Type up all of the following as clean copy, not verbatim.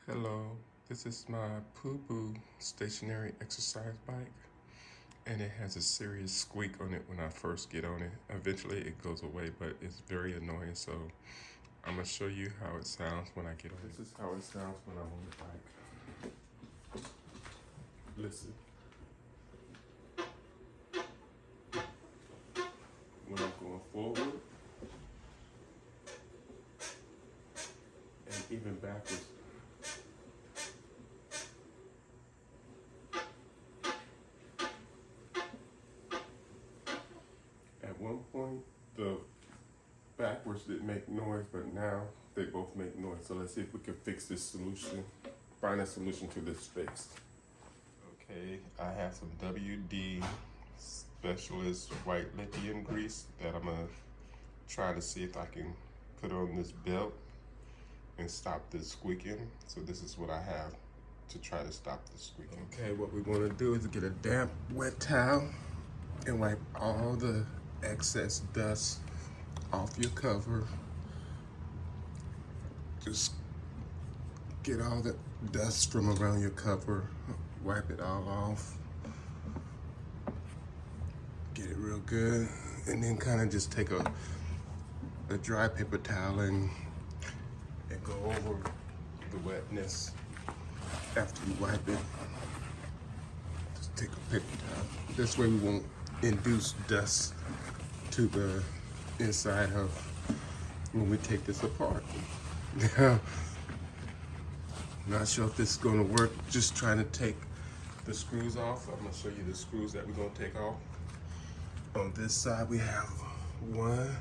Hello, this is my Pooboo stationary exercise bike, and it has a serious squeak on it when I first get on it. Eventually it goes away, but it's very annoying, so I'm going to show you how it sounds when I get on it. This is how it sounds when I'm on the bike. Listen. When I'm going forward, and even backwards. At one point, the backwards didn't make noise, but now they both make noise. So let's see if we can fix this solution, find a solution to this fix. Okay, I have some WD Specialist white lithium grease that I'm gonna try to see if I can put on this belt and stop this squeaking. So this is what I have to try to stop the squeaking. Okay, what we wanna do is get a damp, wet towel and wipe all the excess dust off your cover. Just get all the dust from around your cover, wipe it all off. Get it real good, and then kind of just take a dry paper towel and go over the wetness after you wipe it. Just take a paper towel. This way we won't induce dust to the inside of when we take this apart. Not sure if this is gonna work. Just trying to take the screws off. I'm gonna show you the screws that we're gonna take off. On this side we have 1,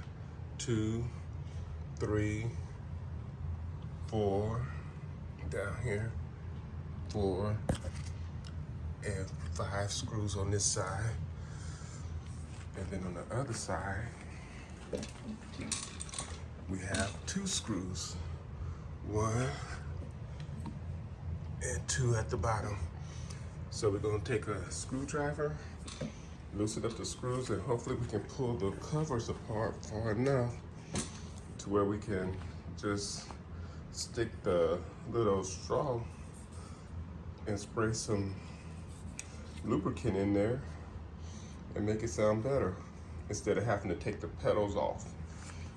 2, 3, 4, down here 4, and 5 screws on this side. And then on the other side we have 2 screws, 1 and 2 at the bottom. So we're gonna take a screwdriver, loosen up the screws, and hopefully we can pull the covers apart far enough to where we can just stick the little straw and spray some lubricant in there and make it sound better instead of having to take the pedals off.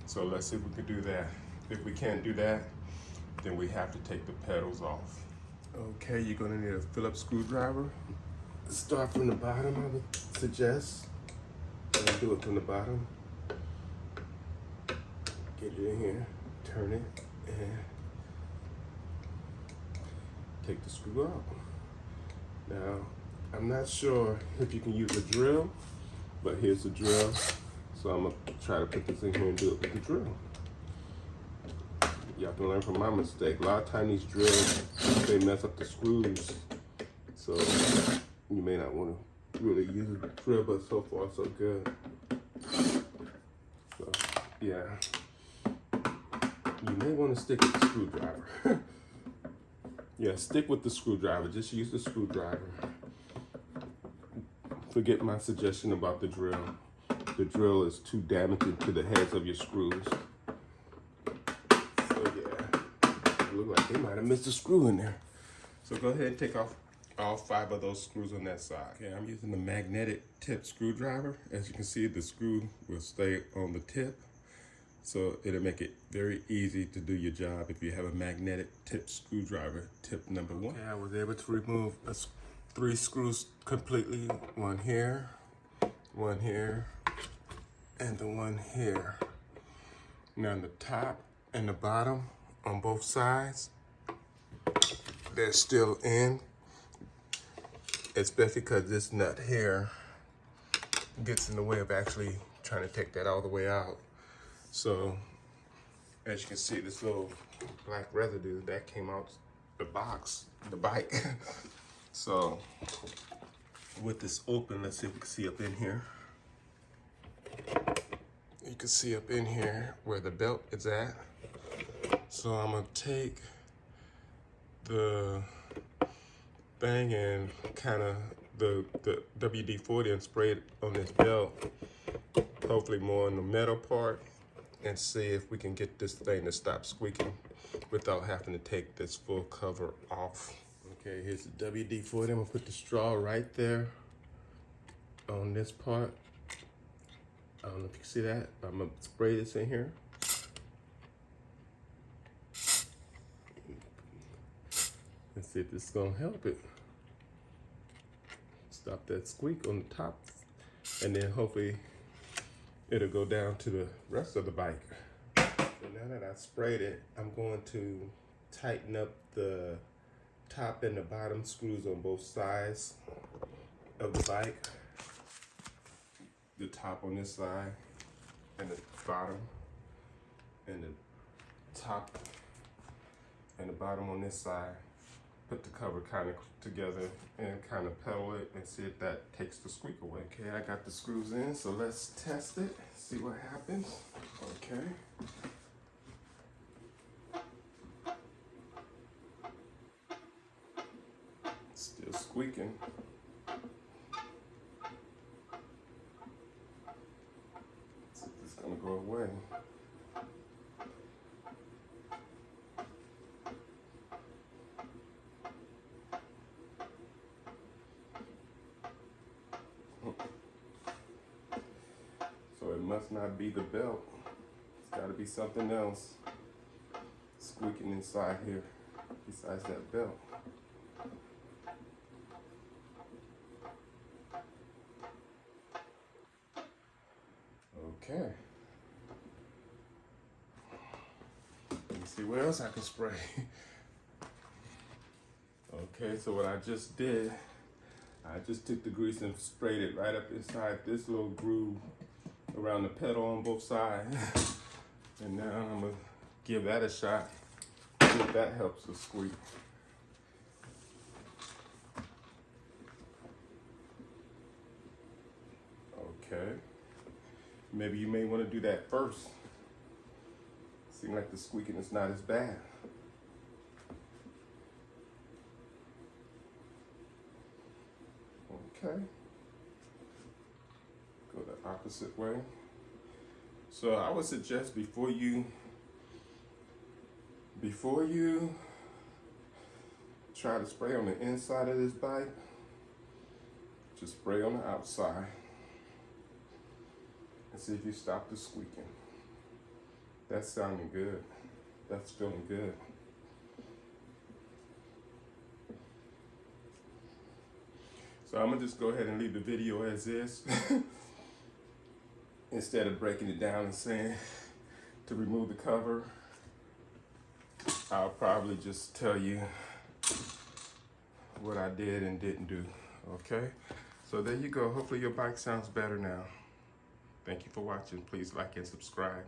So let's see if we can do that. If we can't do that, then we have to take the pedals off. Okay, you're gonna need a Phillips screwdriver. Start from the bottom, I would suggest. And do it from the bottom. Get it in here, turn it, and take the screw out. Now, I'm not sure if you can use a drill, but here's the drill. So I'm gonna try to put this in here and do it with the drill. Y'all can learn from my mistake. A lot of times these drills, they mess up the screws. So you may not want to really use a drill, but so far so good. So yeah, you may want to stick with the screwdriver. Yeah, stick with the screwdriver. Just use the screwdriver. Forget my suggestion about the drill. The drill is too damaging to the heads of your screws. So yeah, it look like they might have missed a screw in there. So go ahead and take off all 5 of those screws on that side. Okay, I'm using the magnetic tip screwdriver. As you can see, the screw will stay on the tip. So it'll make it very easy to do your job if you have a magnetic tip screwdriver. Tip number 1. Okay, I was able to remove 3 screws completely. One here, and the one here. Now the top and the bottom on both sides, they're still in, especially because this nut here gets in the way of actually trying to take that all the way out. So as you can see, this little black residue that came out the box, the bike. So with this open, let's see if we can see up in here. You can see up in here where the belt is at. So I'm gonna take the thing and kind of the WD-40 and spray it on this belt, hopefully more on the metal part, and see if we can get this thing to stop squeaking. without having to take this full cover off. Okay, here's the WD-40. I'm gonna put the straw right there on this part. I don't know if you can see that. I'm gonna spray this in here. And see if this is gonna help it. Stop that squeak on the top. And then hopefully it'll go down to the rest of the bike. So now that I sprayed it, I'm going to tighten up the top and the bottom screws on both sides of the bike. The top on this side and the bottom, and the top and the bottom on this side. Put the cover kind of together and kind of pedal it and see if that takes the squeak away. Okay, I got the screws in, so let's test it, see what happens. Okay. Still squeaking. See if it's gonna go away. So it must not be the belt. It's got to be something else squeaking inside here besides that belt. Okay. Let me see what else I can spray. Okay, so what I just did, I just took the grease and sprayed it right up inside this little groove around the pedal on both sides. And now I'm gonna give that a shot, see if that helps the squeak. Okay, maybe you may want to do that first. Seems like the squeaking is not as bad. Okay, go the opposite way. So I would suggest before you try to spray on the inside of this bike, just spray on the outside and see if you stop the squeaking. That's sounding good. That's feeling good. So I'm gonna just go ahead and leave the video as is. Instead of breaking it down and saying to remove the cover, I'll probably just tell you what I did and didn't do, okay? So there you go. Hopefully your bike sounds better now. Thank you for watching. Please like and subscribe.